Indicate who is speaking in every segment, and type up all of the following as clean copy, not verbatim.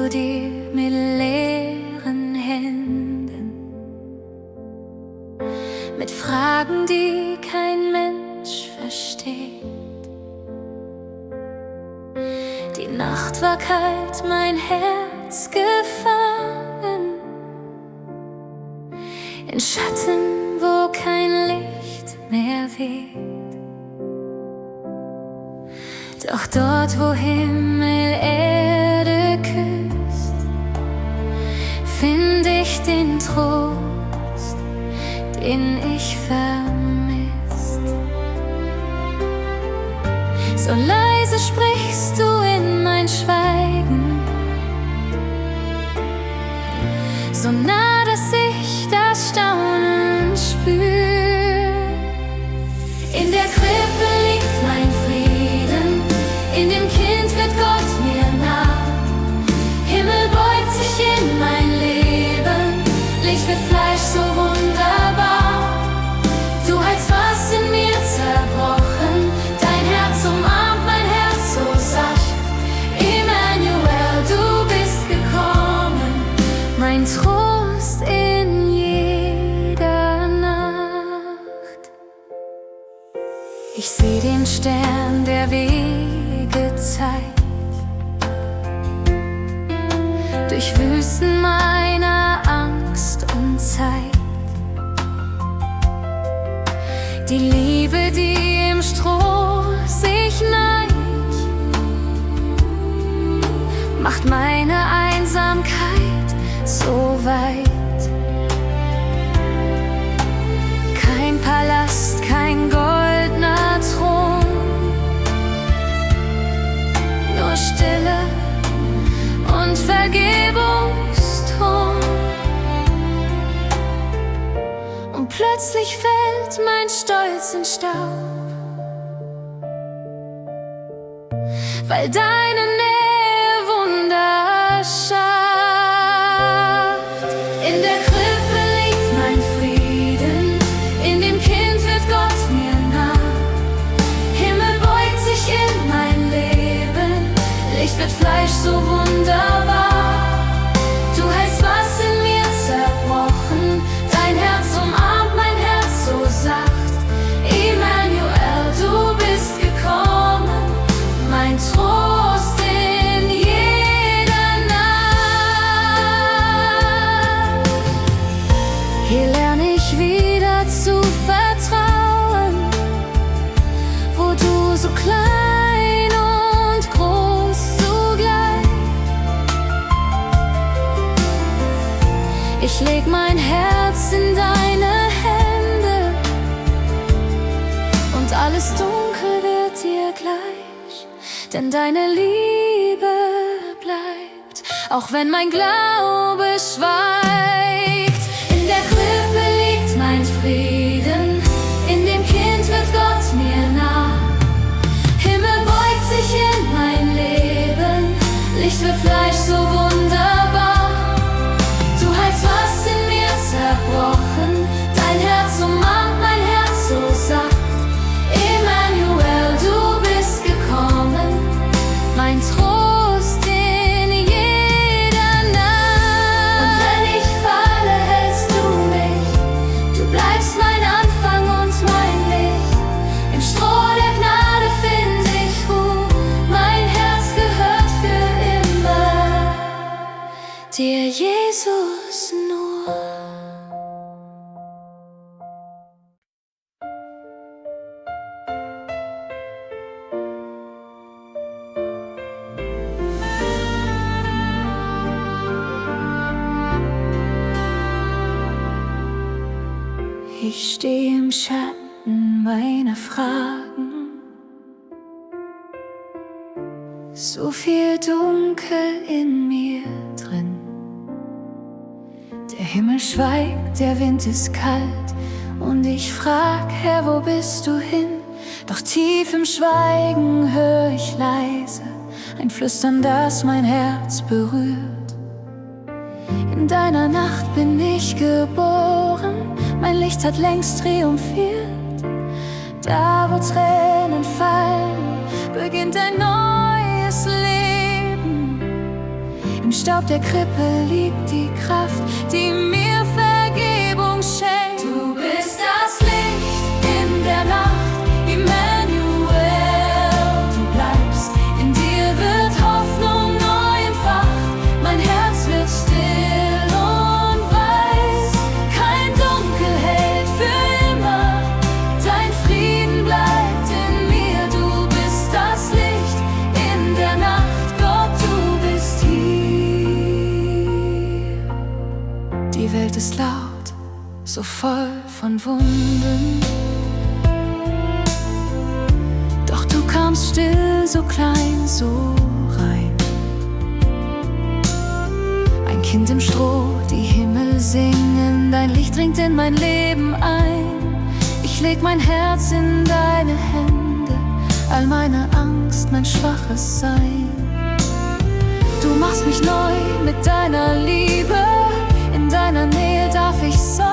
Speaker 1: zu dir mit leeren Händen, mit Fragen, die kein Mensch versteht. Die Nacht war kalt, mein Herz gefangen in Schatten, wo kein Licht mehr weht. Doch dort, wo Himmel Erde küsst, find ich den Trost, den ich vermisst. So leise sprichst du in mein Schweigen, so nah, dass ich das Staunen spür. In der Krippe liegt mein Frieden, in dem Kind wird Gott mir nah. Himmel beugt sich in mein Leben, Licht wird Fleisch, so wunderbar. Du heilst, was in mir zerbrochen, dein Herz umarmt mein Herz so sacht. Emmanuel, du bist gekommen, mein Trost in jeder Nacht. Ich seh den Stern, der Wege zeigt, durch Wüsten meiner Angst und Zeit. Die Liebe, die im Stroh sich neigt, macht meine Einsamkeit so weit. Kein Palast, kein goldener Thron, nur Stille und Vergebungston. Und plötzlich fällt mein Stolz in Staub, weil deine Nähe Wunder schafft. In der Krippe liegt mein Frieden, in dem Kind wird Gott mir nah. Himmel beugt sich in mein Leben, Licht wird Fleisch, so wunderbar. Du heilst, was in mir zerbrochen, dein Herz umarmt mein Herz so sacht. Emmanuel, du bist gekommen, mein Trost in jeder Nacht. Hier lerne ich wieder zu vertrauen, wo du so klein und groß zugleich. Ich leg mein Herz in deine Hände und alles dunkel wird dir gleich, denn deine Liebe bleibt, auch wenn mein Glaube schweigt. In der Krippe liegt mein Frieden, in dem Kind wird Gott mir nah. Himmel beugt sich in mein Leben, Licht wird Fleisch, so wunderbar. Du heilst, was in mir zerbrochen, dein Herz umarmt mein Herz so sacht. Emmanuel, du bist gekommen, mein Trost in jeder Nacht. Und wenn ich falle, hältst du mich, du bleibst mein Anfang und mein Licht. Im Stroh der Gnade find ich Ruhe, mein Herz gehört für immer dir, Jesus, nur. Ich stehe im Schatten meiner Fragen, so viel Dunkel in mir drin. Der Himmel schweigt, der Wind ist kalt und ich frag, Herr, wo bist du hin? Doch tief im Schweigen hör ich leise ein Flüstern, das mein Herz berührt. In deiner Nacht bin ich geboren, mein Licht hat längst triumphiert. Da wo Tränen fallen, beginnt ein neues Leben. Im Staub der Krippe liegt die Kraft, die mir Vergebung schenkt. Du bist das Licht in der Nacht, Immanuel. Du bleibst, in dir wird Hoffnung neu entfacht. Mein Herz wird still und weiß, kein Dunkel hält für immer. Dein Frieden bleibt in mir. Du bist das Licht in der Nacht, Gott, du bist hier. Die Welt ist laut, so voll von Wunden, doch du kamst still, so klein, so rein. Ein Kind im Stroh, die Himmel singen, dein Licht dringt in mein Leben ein. Ich leg mein Herz in deine Hände, all meine Angst, mein schwaches Sein. Du machst mich neu mit deiner Liebe, in deiner Nähe darf ich sein.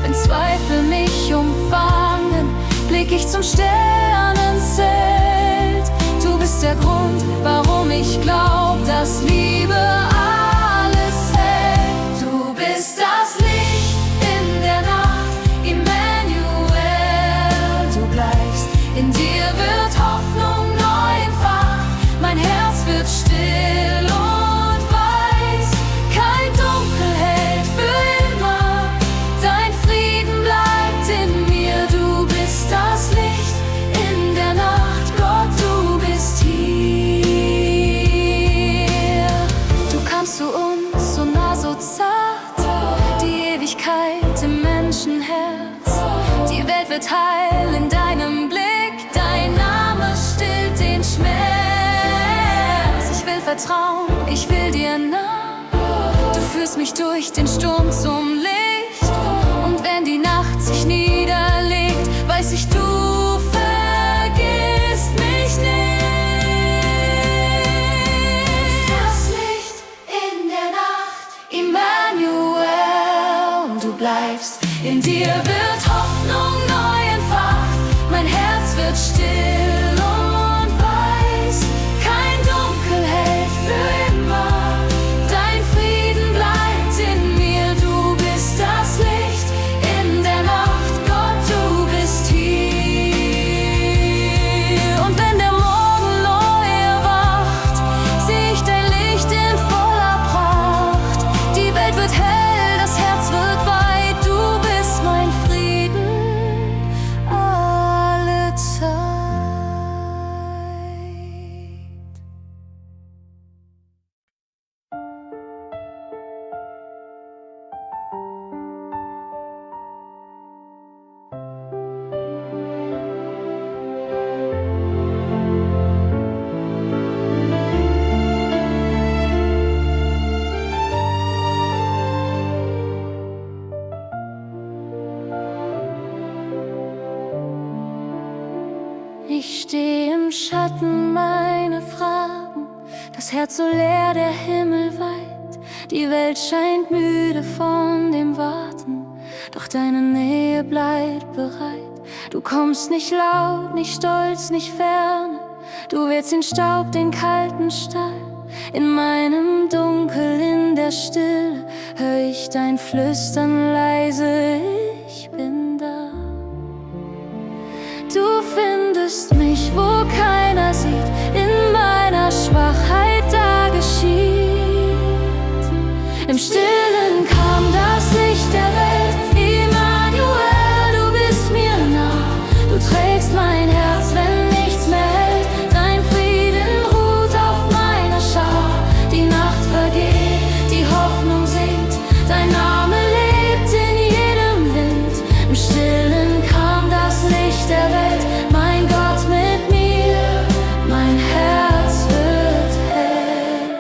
Speaker 1: Wenn Zweifel mich umfangen, blick ich zum Sternenzelt. Du bist der Grund, warum ich glaub, dass Liebe alles hält. Du bist das Licht in der Nacht, Immanuel. Du bleibst, in dir wird Hoffnung neu entfacht. Mein Herz wird still und weiß, kein Dunkel hält für immer. Dein Frieden bleibt in mir. Du bist das Licht in der Nacht, Gott, du bist hier. Du kamst zu uns, so nah, so zart, die Ewigkeit im Menschenherz. Die Welt wird heil in deinem Blick, dein Name stillt den Schmerz. Ich will vertrauen, ich will dir nah. Du führst mich durch den Sturm zum Licht. Und wenn die Nacht sich niederlegt, weiß ich, du vergisst mich nicht. Das Licht in der Nacht, Immanuel. Du bleibst, in dir wird Hoffnung neu entfacht. Mein Herz wird still und weiß, kein Dunkel hält für immer. Dein Frieden bleibt in mir. Du bist das Licht in der Nacht, Gott, du bist hier. Und wenn der Morgen neu erwacht, seh ich dein Licht in voller Pracht. Die Welt wird hell, das Herz wird weit. Du bist mein Frieden alle Zeit. Ich steh im Schatten, meine Fragen, das Herz so leer, der Himmel weit. Die Welt scheint müde von dem Warten, doch deine Nähe bleibt bereit. Du kommst nicht laut, nicht stolz, nicht ferne. Du willst den Staub, den kalten Stall. In meinem Dunkel, in der Stille, hör ich dein Flüstern leise, ich bin da. Du findest mich, wo keiner sieht, in meiner Schwachheit da geschieht. Im Stillen kam das Licht der Welt, Immanuel, du bist mir nah. Du trägst mein Herz, wenn nichts mehr hält. Dein Frieden ruht auf meiner Schau. Die Nacht vergeht, die Hoffnung sinkt. Dein Name lebt in jedem Wind. Im Stillen kam das Licht der Welt, mein Gott mit mir, mein Herz wird hell.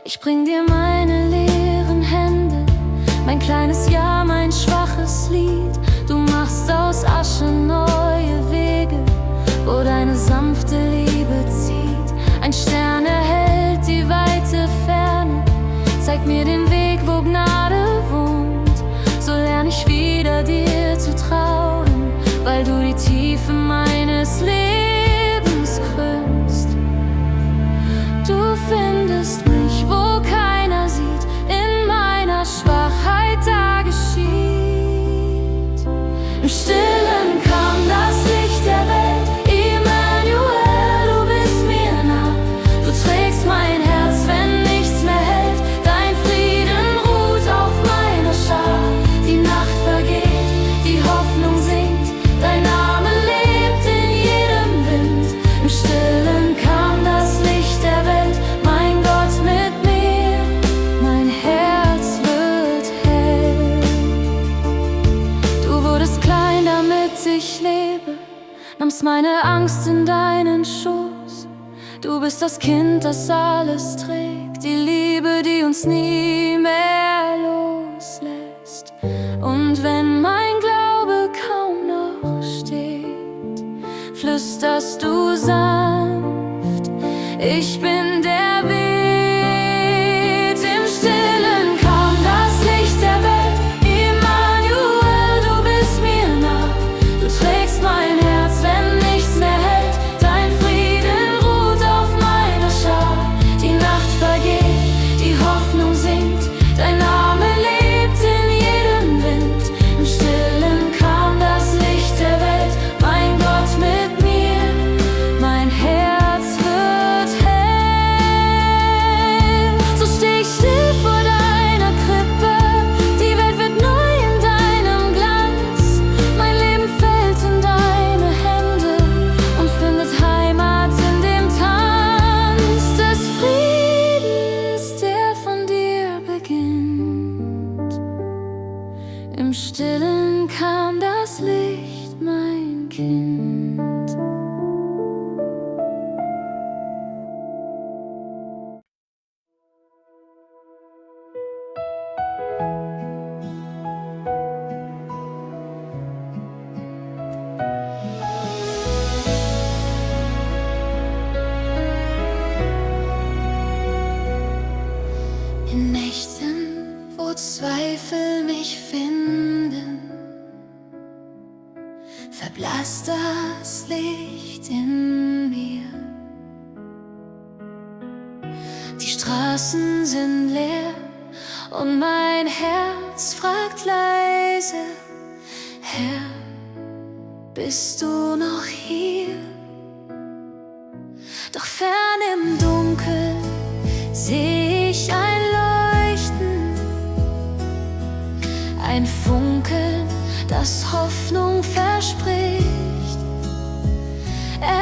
Speaker 1: Ich bring dir meine leeren Hände, mein kleines Ja, mein schwaches Lied. Du machst aus Asche neue Wege, wo deine sanfte Liebe zieht. Ein Stern erhellt die weite Ferne, zeigt mir den Weg, wo Gnade wohnt. So lern ich wieder dir zu trauen, weil du die Tiefe meines Lebens krönst. Du findest Angst in deinen Schoß. Du bist das Kind, das alles trägt, die Liebe, die uns nie mehr loslässt. Und wenn mein Glaube kaum noch steht, flüsterst du sanft: Ich bin der weht. Im Stillen kam das Licht der Welt. Immanuel, du bist mir nah. Du trägst mein Herz, wenn nichts mehr hält. Dein Frieden ruht auf meiner Schar. Die Nacht vergeht, die Hoffnung sinkt. Dein Name lebt in jedem Wind. Im Stillen kam das Licht der Welt. Mein Gott mit mir, mein Herz wird hell. So steh ich still vor deiner Krippe. Die Welt wird neu in deinem Glanz. Mein Leben fällt in deine Hände und findet Heimat in dem Tanz des Friedens, der von dir beginnt. Im Stillen kam das Licht, mein Kind. In Nächten, wo Zweifel mich finden, verblasst das Licht in mir. Die Straßen sind leer und mein Herz fragt leise: Herr, bist du noch hier? Doch fern im Dunkel seh ich ein Leuchten, ein Funkeln, das Hoffnung verspricht.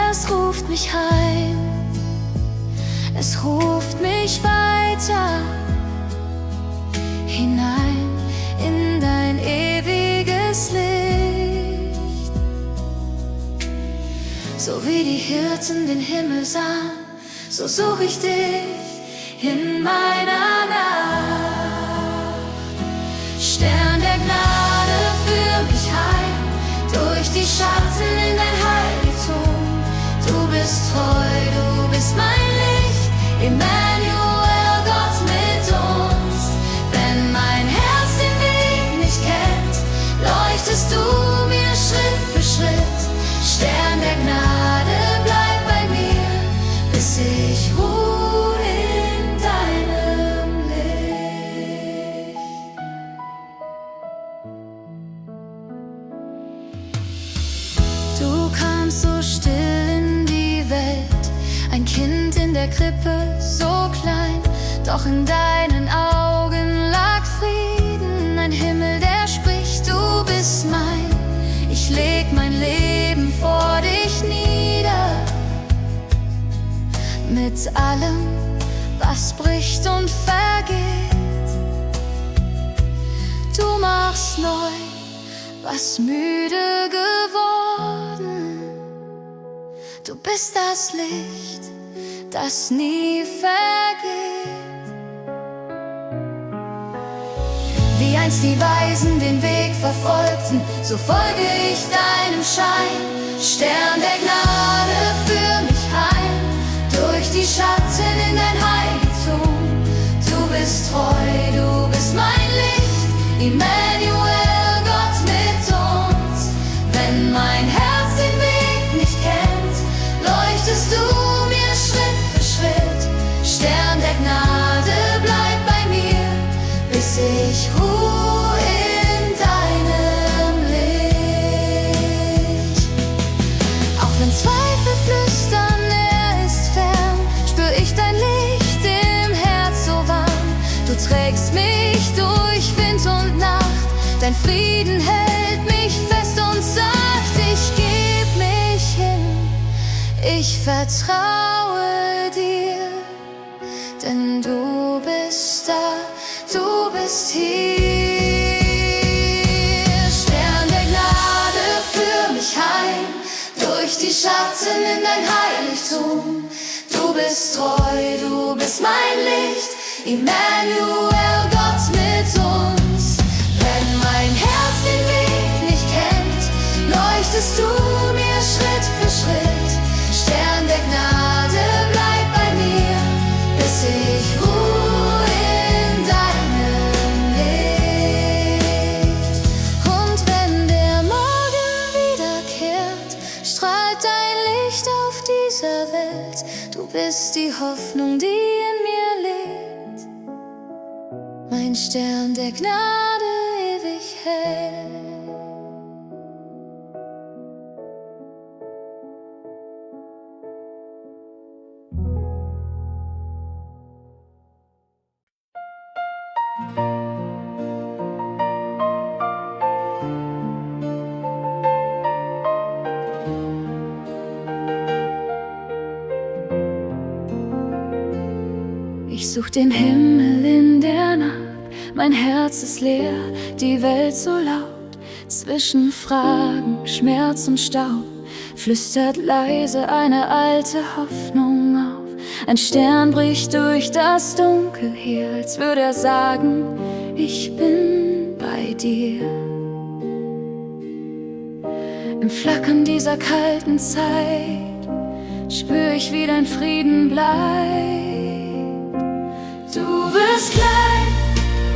Speaker 1: Es ruft mich heim, es ruft mich weiter, hinein in dein ewiges Licht. So wie die Hirten den Himmel sahen, so such ich dich in meiner Nacht. Stern der Gnade, führ mich heim durch die Schatten in dein Heiligtum. Du bist treu, du bist mein Licht, Immanuel, Gott mit uns. Wenn mein Herz den Weg nicht kennt, leuchtest du mir Schritt für Schritt. Stern der Gnade, bleib bei mir, bis ich ruh in deinem Licht. Du kamst so still in die Welt, ein Kind in der Krippe, so klein, doch in deinen Augen lag Frieden, ein Himmel, der spricht: Du bist mein. Ich leg mein Leben vor dich nieder, mit allem, was bricht und vergeht. Du machst neu, was müde geworden. Du bist das Licht, das nie vergeht. Wie einst die Weisen den Weg verfolgten, so folge ich deinem Schein. Stern der Gnade, führ mich heim durch die Schatten in dein Heiligtum. Du bist treu, du bist mein Licht, Immanuel, Gott mit uns. Wenn mein Herz den Weg nicht kennt, leuchtest du mir Schritt für Schritt. Stern der Gnade, bleib bei mir, bis ich ruh in deinem Licht. Auch wenn Zweifel flüstern, er ist fern, spür ich dein Licht im Herz so warm. Du trägst mich durch Wind und Nacht, dein Frieden hält mich fest und sagt: Ich geb mich hin, ich vertraue dir, denn du bist da, du bist hier. Stern der Gnade, führ mich heim durch die Schatten mitten in dein Heiligtum. Du bist treu, du bist mein Licht, Emmanuel, Gott mit uns. Wenn mein Herz den Weg nicht kennt, leuchtest du mir Schritt für Schritt. Stern der Gnade, bleib bei mir, bis ich ruhe in deinem Licht. Und wenn der Morgen wiederkehrt, strahlt dein Licht auf dieser Welt. Du bist die Hoffnung, die in mir lebt, mein Stern der Gnade ewig hält. Ich such den Himmel in der Nacht, mein Herz ist leer, die Welt so laut. Zwischen Fragen, Schmerz und Staub flüstert leise eine alte Hoffnung auf. Ein Stern bricht durch das Dunkel hier, als würde er sagen, ich bin bei dir. Im Flackern dieser kalten Zeit spür ich, wie dein Frieden bleibt. Du wirst klein,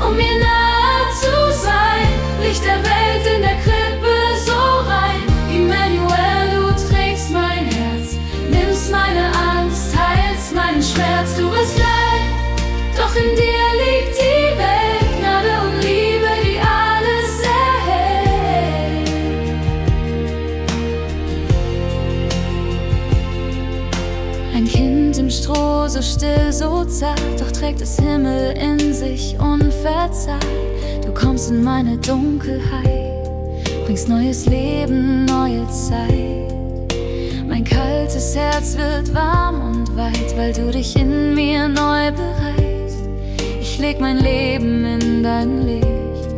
Speaker 1: um mir nahe zu sein, Licht der Welt in der Krippe so rein. Emmanuel, du trägst mein Herz, nimmst meine Angst, heilst meinen Schmerz. Du wirst klein, doch in dir liegt die Welt, Gnade und Liebe, die alles erhält. Ein Kind im Stroh, so still, so zart, doch trägt das Himmel in sich unverzagt. Du kommst in meine Dunkelheit, bringst neues Leben, neue Zeit. Mein kaltes Herz wird warm und weit, weil du dich in mir neu bereist. Ich leg mein Leben in dein Licht,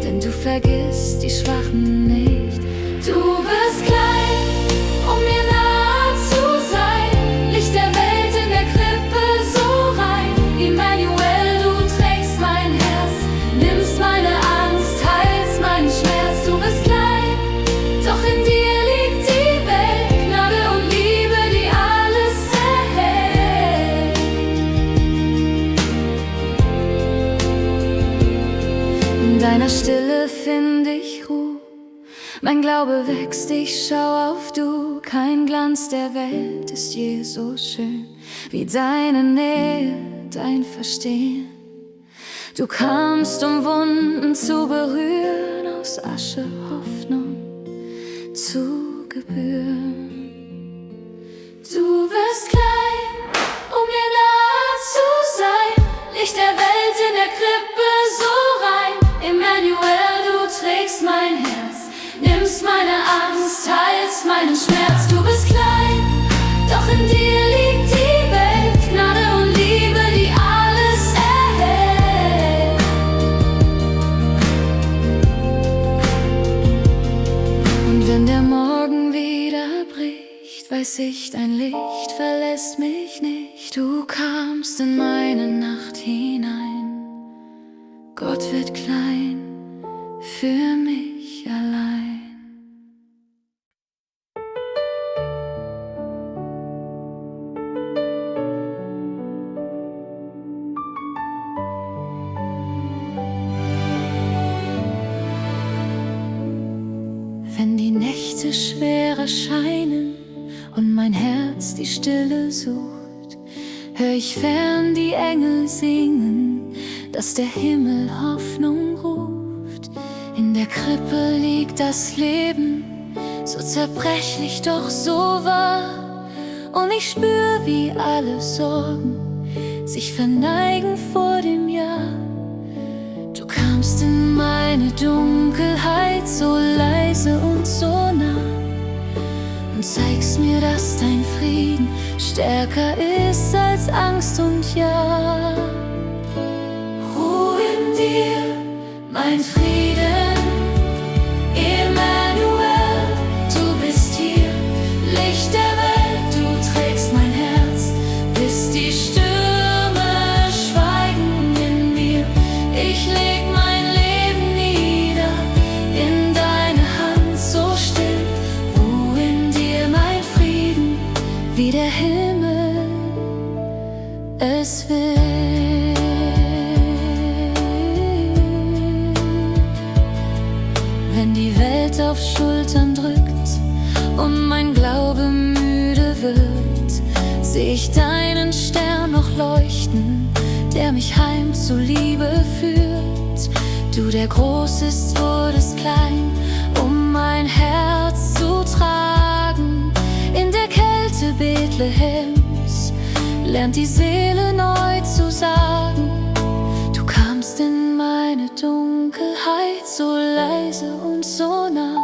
Speaker 1: denn du vergisst die Schwachen nicht. Du wirst klein, um mir nahe zu sein, Licht der Welt in der Krippe so rein. Emmanuel, du trägst mein Herz, nimmst meine Angst, heilst meinen Schmerz. Du bist klein, doch in dir liegt die Welt, Gnade und Liebe, die alles erhält. In deiner Stille finde ich Ruhe, mein Glaube wächst, ich schau auf du. Kein Glanz der Welt ist je so schön wie deine Nähe, dein Verstehen. Du kamst, um Wunden zu berühren, aus Asche Hoffnung zu gebühren. Du wirst klein, um mir nahe zu sein, Licht der Welt in der Krippe so rein. Emmanuel, du trägst mein Herz, nimmst meine Angst, heilst meinen Schmerz. Du bist klein, doch in dir liegt die Welt, Gnade und Liebe, die alles erhält. Und wenn der Morgen wieder bricht, weiß ich, dein Licht verlässt mich nicht. Du kamst in meine Nacht hinein, Gott wird klein für mich allein. Wenn die Nächte schwer erscheinen und mein Herz die Stille sucht, hör ich fern die Engel singen, dass der Himmel Hoffnung ruft. In der Krippe liegt das Leben, so zerbrechlich, doch so wahr. Und ich spür, wie alle Sorgen sich verneigen vor dem Ja. Du kamst in meine Dunkelheit, so leise und so nah, und zeigst mir, dass dein Frieden stärker ist als Angst und Ja. Ruhe in dir, mein Frieden, Emmanuel, du bist hier, Licht der Welt. Wenn die Welt auf Schultern drückt und mein Glaube müde wird, seh ich deinen Stern noch leuchten, der mich heim zu Liebe führt. Du, der groß ist, wurdest klein, um mein Herz zu tragen. In der Kälte Bethlehems lernt die Seele neu zu sagen. Du kamst in meine Dunkelheit, so leise und so nah,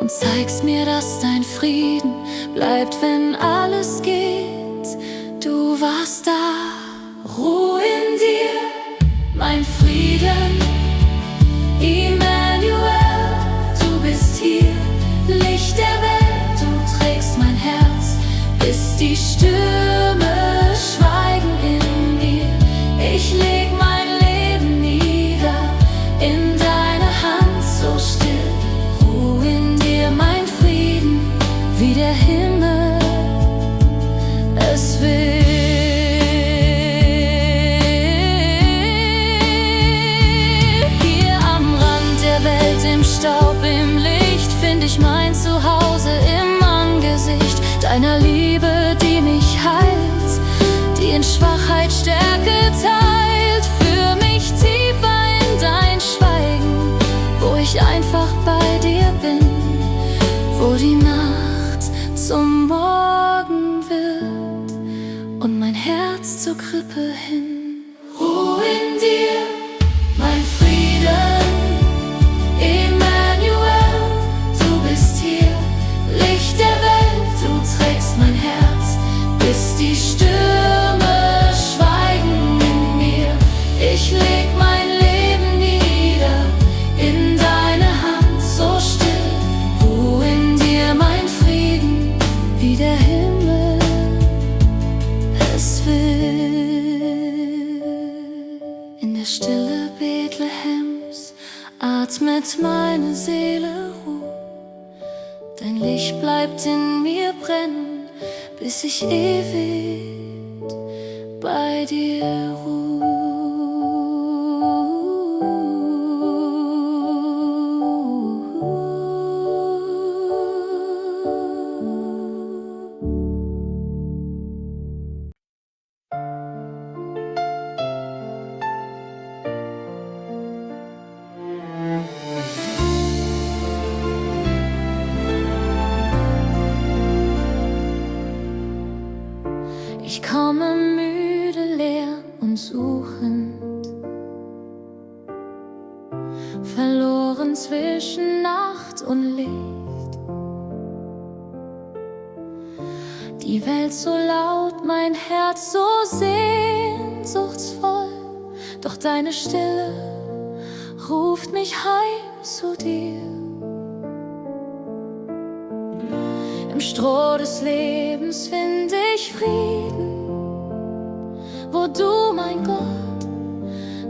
Speaker 1: und zeigst mir, dass dein Frieden bleibt, wenn alles geht. Du warst da, Ruhe in dir, mein Frieden, Immanuel, du bist hier, Licht der Welt, du trägst mein Herz, bis die Stürme schweigen in mir. Ich leg mein Leben nieder, in deine Hand so still. Ruhe in dir, mein Frieden, wie der Himmel es will. Hier am Rand der Welt, im Staub, im Licht, find ich mein Zuhause im Angesicht deiner Liebe, die mich heilt, die in Schwachheit Stärke teilt. Für mich tiefer in dein Schweigen, wo ich einfach bei dir bin, wo die Nacht zum Morgen wird und mein Herz zur Krippe hin. Ruhe in dir, mein Frieden, Immanuel, du bist hier, Licht der Welt, du trägst mein Herz, bis die Stürme schweigen in mir. Ich leg mein Leben nieder, in deine Hand so still. Ruhe in dir, mein Frieden, wie der Himmel es will. In der Stille Bethlehems atmet meine Seele Ruhe. Dein Licht bleibt in mir brennen, bis ich ewig bei dir ruhe. Ich komme müde, leer und suchend, verloren zwischen Nacht und Licht. Die Welt so laut, mein Herz so sehnsuchtsvoll, doch deine Stille ruft mich heim zu dir. Im Stroh des Lebens finde ich Frieden, wo du, mein Gott,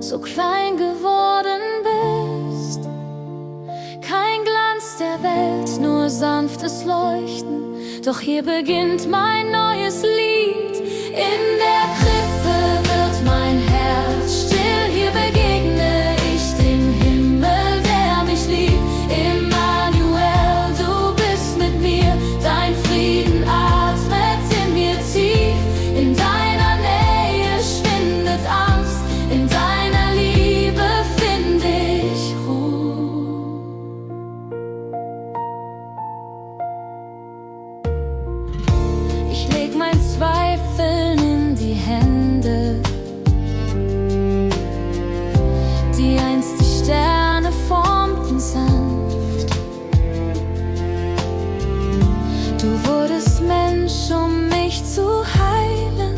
Speaker 1: so klein geworden bist. Kein Glanz der Welt, nur sanftes Leuchten, doch hier beginnt mein neues Lied. In der Krippe wird mein Herz still, hier begegne ich dem Himmel, der mich liebt. Immanuel, du bist mit mir, dein Frieden atmet in mir tief. In deiner Nähe schwindet Angst, in deiner Liebe find ich Ruhe. Ich leg mein Zweifeln in die Hände, die einst die Sterne formten sanft. Du wurdest Mensch, um mich zu heilen,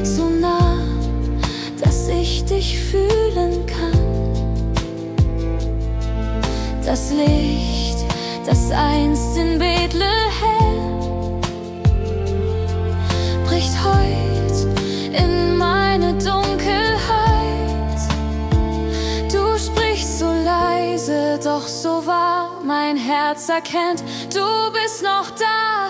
Speaker 1: so nah, dass ich dich fühlen kann. Das Licht, das einst in Bethlehem bricht heut in meine Dunkelheit. Du sprichst so leise, doch so wahr, mein Herz erkennt, du bist noch da.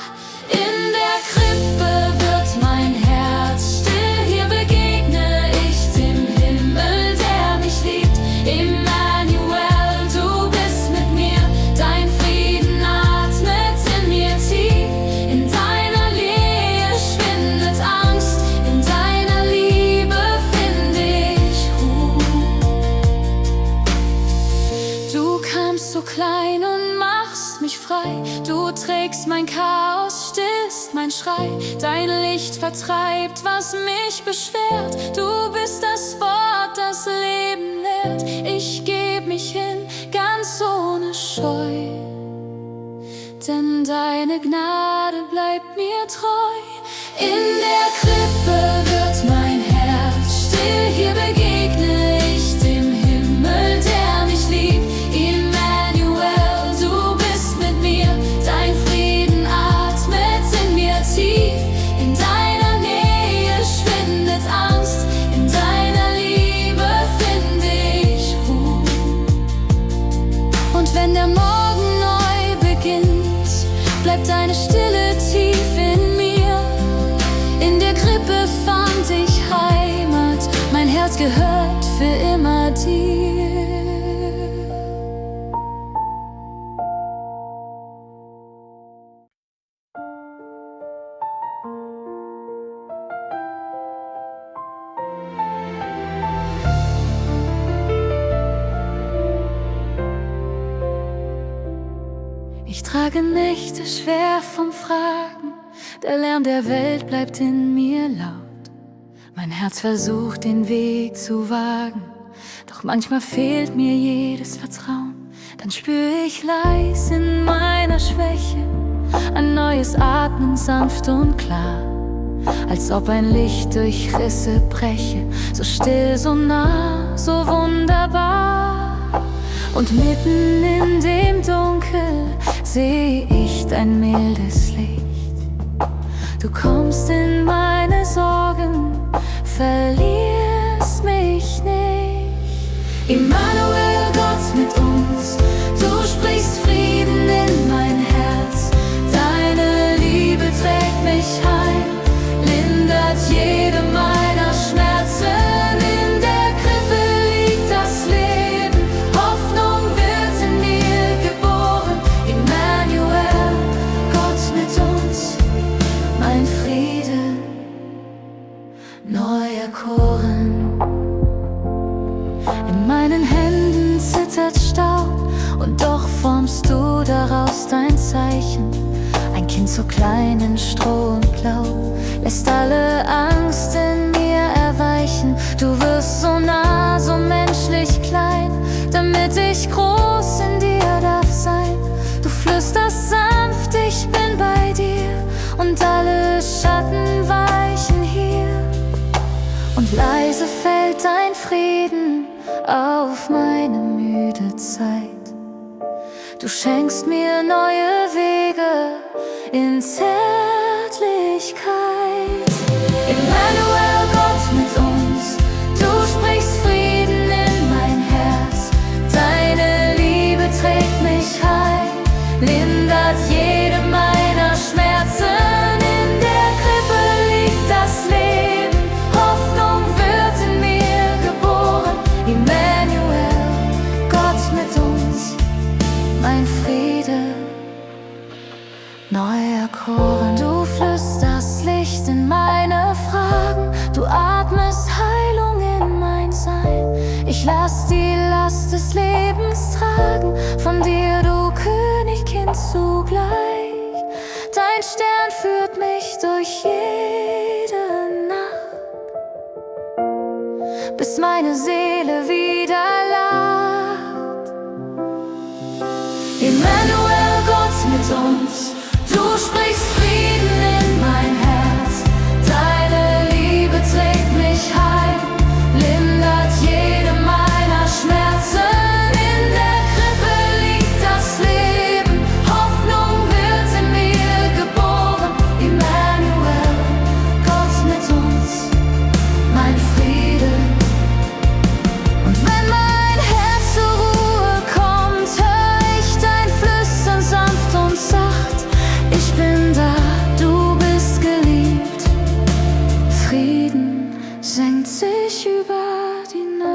Speaker 1: In der Krippe wird mein Herz still, hier begegne ich dem Himmel, der mich liebt. Immanuel, mein Chaos, stillst mein Schrei. Dein Licht vertreibt, was mich beschwert. Du bist das Wort, das Leben lehrt. Ich geb mich hin, ganz ohne Scheu, denn deine Gnade bleibt mir treu. In der Krippe wird mein Herz still, hier begegne ich dem Himmel, der mich liebt. Emmanuel, du bist mit mir, dein Frieden atmet in mir tief. In deiner Nähe schwindet Angst, in deiner Liebe finde ich Ruhe. Und wenn der Morgen neu beginnt, bleibt deine Stille tief in mir. In der Krippe fand ich Heimat, mein Herz gehört für immer dir. Ich trage Nächte schwer vom Fragen, der Lärm der Welt bleibt in mir laut. Mein Herz versucht den Weg zu wagen, doch manchmal fehlt mir jedes Vertrauen. Dann spür ich leis in meiner Schwäche ein neues Atmen, sanft und klar, als ob ein Licht durch Risse breche, so still, so nah, so wunderbar. Und mitten in dem Dunkel seh ich dein mildes Licht. Du kommst in meine Sorgen, verlierst mich nicht. Emmanuel, Gott mit uns, du sprichst Frieden in mein Herz. Deine Liebe trägt mich heim, lindert jede meiner Schmerzen. In der Krippe liegt das Leben, Hoffnung wird in mir geboren. Emmanuel, Gott mit uns, mein Friede neu erkoren. In meinen Händen zittert Staub, und doch formst du daraus dein Zeichen. Ein Kind so klein in Stroh und Blau, lässt alle Angst in mir erweichen. Du wirst so nah, so menschlich klein, damit ich groß in dir darf sein. Du flüsterst sanft, ich bin bei dir, und alle Schatten weichen hier. Und leise fällt dein Frieden auf meine müde Zeit. Du schenkst mir neue Wege in Zärtlichkeit. Emmanuel, Gott mit uns, du sprichst Frieden in mein Herz. Deine Liebe trägt mich heim, lindert jede meiner Schmerzen. In der Krippe liegt das Leben, Hoffnung wird in mir geboren. Emmanuel, Gott mit uns, mein Friede neu erkoren. Du flüsterst Licht in meine Fragen, du atmest Heilung in mein Sein. Ich lass die Last des Lebens tragen, von dir, du Königkind, zugleich. Dein Stern führt mich durch jede Nacht, bis meine Seele wieder lacht. Emmanuel, Gott mit uns, du sprichst Frieden in mein Herz. Deine Liebe trägt mich heim, lindert jede meiner Schmerzen. In der Krippe liegt das Leben, Hoffnung wird in mir geboren. Emmanuel, Gott mit uns, mein Friede. Und wenn mein Herz zur Ruhe kommt, hör ich dein Flüstern sanft und sacht. Ich bin da, du bist geliebt. Frieden senkt sich über die Nacht.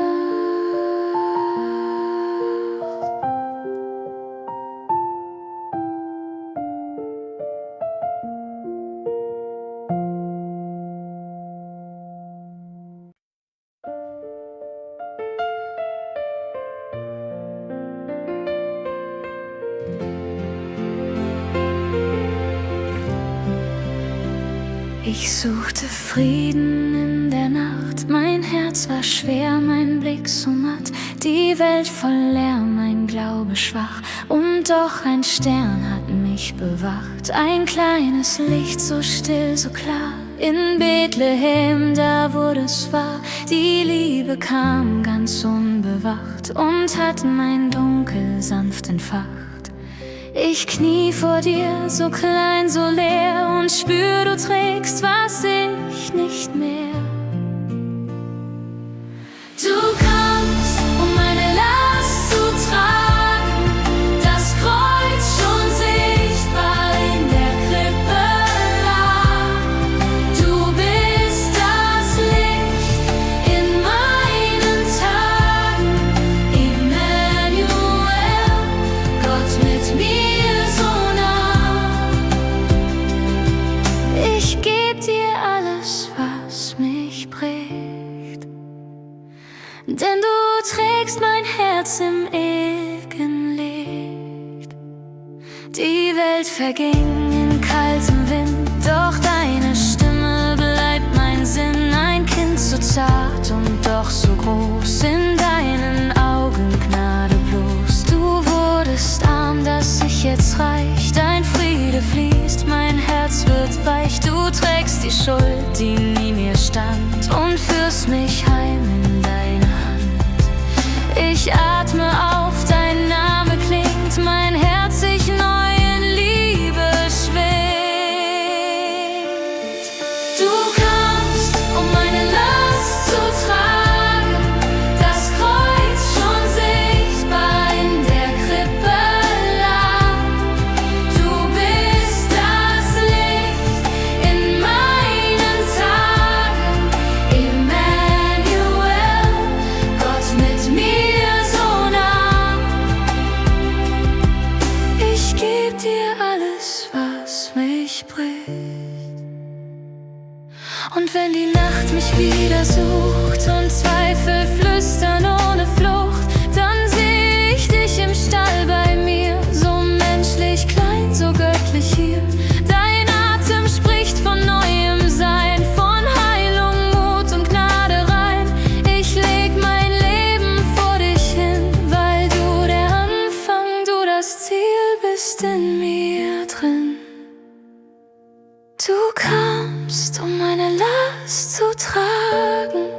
Speaker 1: Ich suchte Frieden in der Nacht, mein Herz war schwer, mein Blick so matt, die Welt voll Lärm, mein Glaube schwach, und doch ein Stern hat mich bewacht. Ein kleines Licht, so still, so klar, in Bethlehem, da wurde es wahr. Die Liebe kam ganz unbewacht und hat mein Dunkel sanft entfacht. Ich knie vor dir, so klein, so leer, und spür, du trägst, was ich nicht mehr. Du kommst, um meine Last zu tragen, das Kreuz schon sichtbar in der Krippe lag. Du bist das Licht in meinen Tagen, Emmanuel, Gott mit mir so nah. Ich geb dir alles, was mich prägt, denn du trägst mein Herz im ewigen Licht. Die Welt verging in kaltem Wind, doch deine Stimme bleibt mein Sinn. Ein Kind so zart und doch so groß, in deinen Augen Gnade bloß. Du wurdest arm, dass ich jetzt reich, dein Friede fließt, mein Herz wird weich. Du trägst die Schuld, die nie mir stand, und führst mich heim in deine Hand. Ich atme auf, dein Name klingt, mein Herz sich neu in Liebe schwingt. Du kamst, um meine Last zu tragen, das Kreuz schon sichtbar in der Krippe lag. Du bist das Licht in meinen Tagen, Emmanuel, Gott mit mir so nah. Ich geb dir alles, was mich bricht. Und wenn die Nacht mich wieder sucht und Zweifel flüstern ohne Flucht, dann seh ich dich im Stall bei mir, so menschlich klein, so göttlich hier. Dein Atem spricht von neuem Sein, von Heilung, Mut und Gnade rein. Ich leg mein Leben vor dich hin, weil du der Anfang, du das Ziel bist in mir drin. Du kamst, um meine Last zu tragen,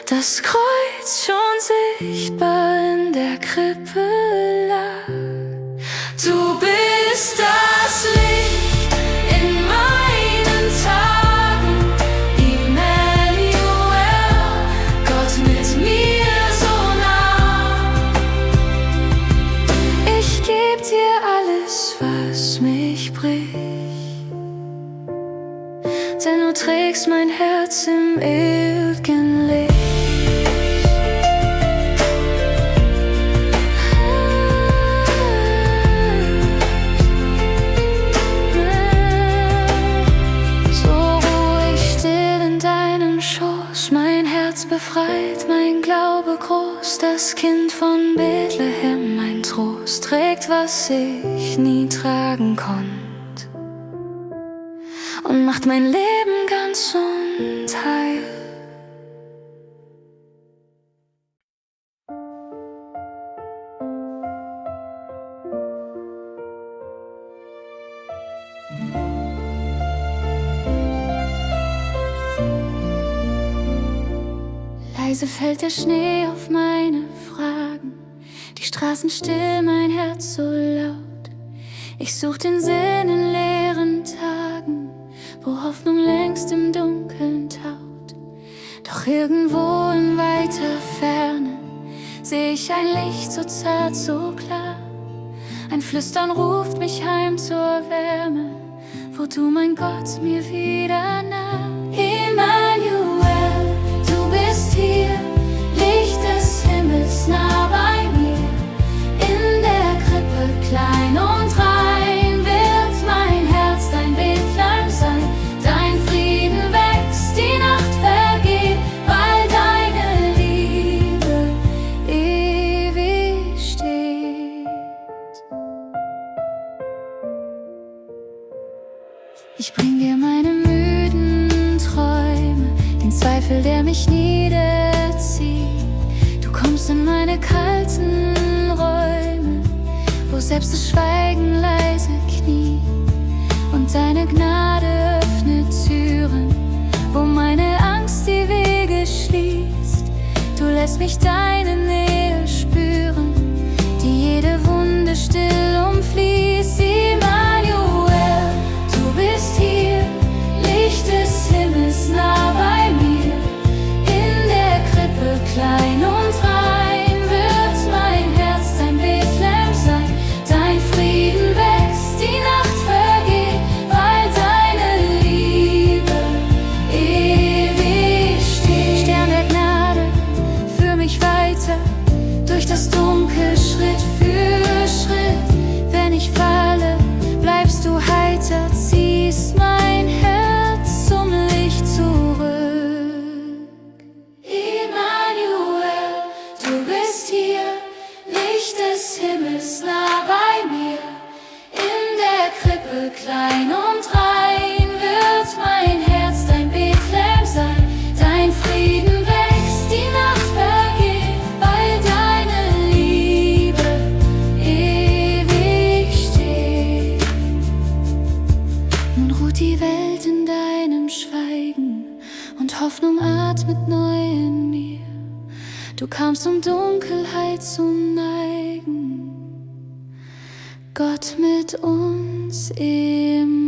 Speaker 1: das Kreuz schon sichtbar in der Krippe lag. Du bist das Licht in meinen Tagen, Emmanuel, Gott mit mir so nah. Ich geb dir alles, was mich bricht, denn du trägst mein Herz im ewigen Licht. So ruhig still in deinem Schoß, mein Herz befreit, mein Glaube groß. Das Kind von Bethlehem, mein Trost, trägt, was ich nie tragen konnt, und macht mein Leben ganz und heil. Leise fällt der Schnee auf meine Fragen, die Straßen still, mein Herz so laut. Ich such den Sinn in leeren Tagen, wo Hoffnung längst im Dunkeln taut. Doch irgendwo in weiter Ferne seh ich ein Licht so zart, so klar. Ein Flüstern ruft mich heim zur Wärme, wo du, mein Gott, mir wieder nah. Emmanuel, du bist hier, Licht des Himmels nah bei mir. In der Krippe klein und rein wird mein Herz dein Bethlehem sein. Dein Frieden wächst, die Nacht vergeht, weil deine Liebe ewig steht. Ich bring dir meine müden Zweifel, der mich niederzieht. Du kommst in meine kalten Räume, wo selbst das Schweigen leise kniet. Und deine Gnade öffnet Türen, wo meine Angst die Wege schließt. Du lässt mich deine Nähe spüren, die jede Wunde still umfließt. Immanuel, du bist hier, Licht des Himmels nah bei mir. In der Krippe klein und rein wird mein Herz dein Bethlehem sein. Dein Frieden wächst, die Nacht vergeht, weil deine Liebe ewig steht. Stern der Gnade, führ mich weiter durch das Dunkel, Schritt für Schritt. Wenn ich falle, bleibst du heiter, ziehst mein Herz zum Licht zurück. Immanuel, du bist hier, Licht des Himmels nah bei mir. In der Krippe klein und rein wird mein Herz dein Bethlehem sein. Dein Frieden wächst, die Nacht vergeht, weil deine Liebe ewig steht. Nun ruht die Welt in deinem Schweigen und Hoffnung atmet neu in mir. Du kamst, um Dunkelheit zu neigen, Gott mit uns im